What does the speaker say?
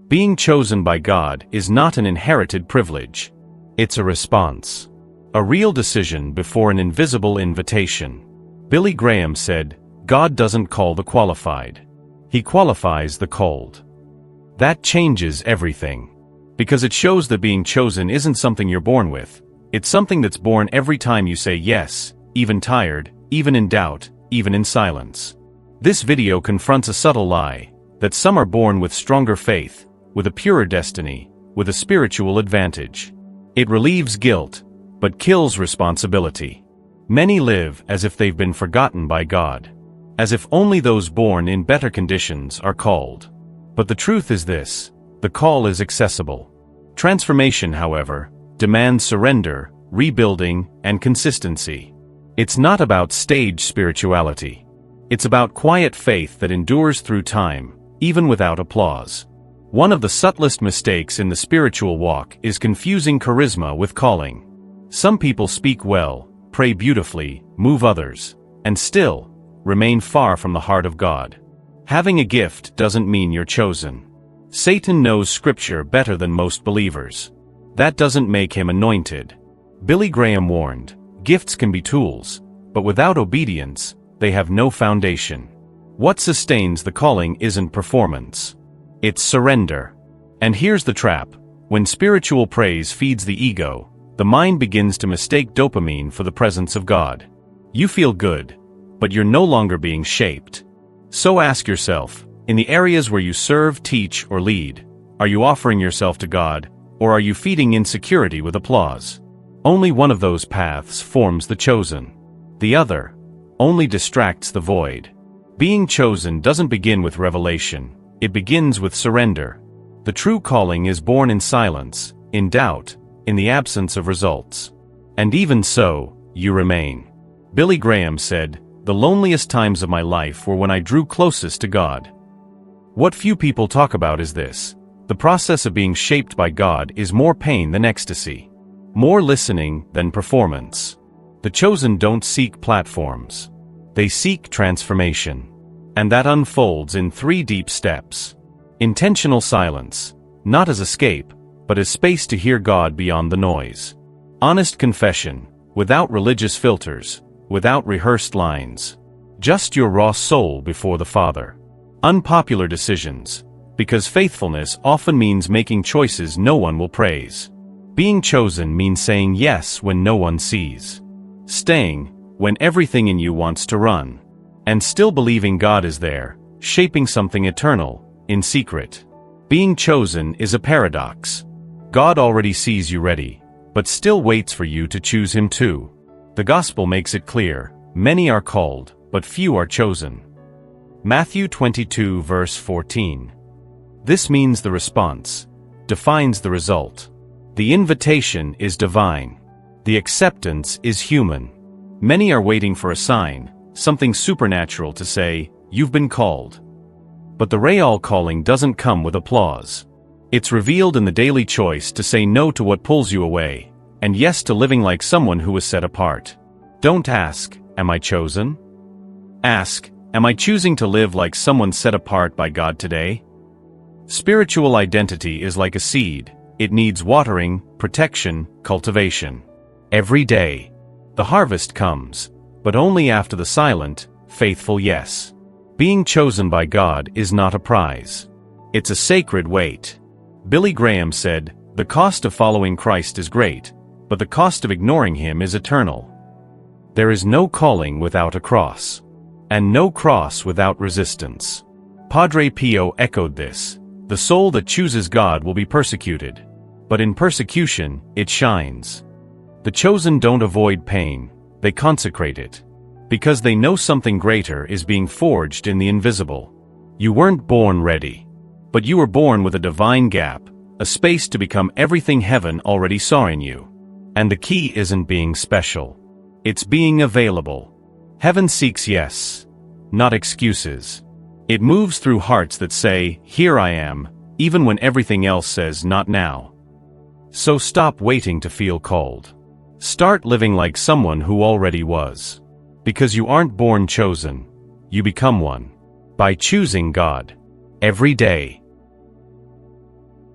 Being chosen by God is not an inherited privilege. It's a response. A real decision before an invisible invitation. Billy Graham said, "God doesn't call the qualified. He qualifies the called." That changes everything. Because it shows that being chosen isn't something you're born with. It's something that's born every time you say yes, even tired, even in doubt, even in silence. This video confronts a subtle lie, that some are born with stronger faith, with a purer destiny, with a spiritual advantage. It relieves guilt, but kills responsibility. Many live as if they've been forgotten by God. As if only those born in better conditions are called. But the truth is this: the call is accessible. Transformation, however, demands surrender, rebuilding, and consistency. It's not about stage spirituality. It's about quiet faith that endures through time, even without applause. One of the subtlest mistakes in the spiritual walk is confusing charisma with calling. Some people speak well, pray beautifully, move others, and still remain far from the heart of God. Having a gift doesn't mean you're chosen. Satan knows Scripture better than most believers. That doesn't make him anointed. Billy Graham warned, gifts can be tools, but without obedience, they have no foundation. What sustains the calling isn't performance. It's surrender. And here's the trap. When spiritual praise feeds the ego, the mind begins to mistake dopamine for the presence of God. You feel good, but you're no longer being shaped. So ask yourself, in the areas where you serve, teach, or lead, are you offering yourself to God, or are you feeding insecurity with applause? Only one of those paths forms the chosen. The other only distracts the void. Being chosen doesn't begin with revelation. It begins with surrender. The true calling is born in silence, in doubt, in the absence of results. And even so, you remain. Billy Graham said, "The loneliest times of my life were when I drew closest to God." What few people talk about is this: the process of being shaped by God is more pain than ecstasy. More listening than performance. The chosen don't seek platforms. They seek transformation. And that unfolds in 3 deep steps. Intentional silence, not as escape, but as space to hear God beyond the noise. Honest confession, without religious filters, without rehearsed lines. Just your raw soul before the Father. Unpopular decisions, because faithfulness often means making choices no one will praise. Being chosen means saying yes when no one sees. Staying when everything in you wants to run. And still believing God is there, shaping something eternal, in secret. Being chosen is a paradox. God already sees you ready, but still waits for you to choose Him too. The Gospel makes it clear, many are called, but few are chosen. Matthew 22 verse 14. This means the response defines the result. The invitation is divine. The acceptance is human. Many are waiting for a sign, something supernatural to say, "You've been called." But the real calling doesn't come with applause. It's revealed in the daily choice to say no to what pulls you away, and yes to living like someone who was set apart. Don't ask, "Am I chosen?" Ask, "Am I choosing to live like someone set apart by God today?" Spiritual identity is like a seed. It needs watering, protection, cultivation. Every day. The harvest comes, but only after the silent, faithful yes. Being chosen by God is not a prize. It's a sacred weight. Billy Graham said, "The cost of following Christ is great, but the cost of ignoring Him is eternal." There is no calling without a cross. And no cross without resistance. Padre Pio echoed this. The soul that chooses God will be persecuted. But in persecution, it shines. The chosen don't avoid pain, they consecrate it. Because they know something greater is being forged in the invisible. You weren't born ready. But you were born with a divine gap, a space to become everything heaven already saw in you. And the key isn't being special. It's being available. Heaven seeks yes, not excuses. It moves through hearts that say, "Here I am," even when everything else says, "Not now." So stop waiting to feel called. Start living like someone who already was. Because you aren't born chosen, you become one. By choosing God. Every day.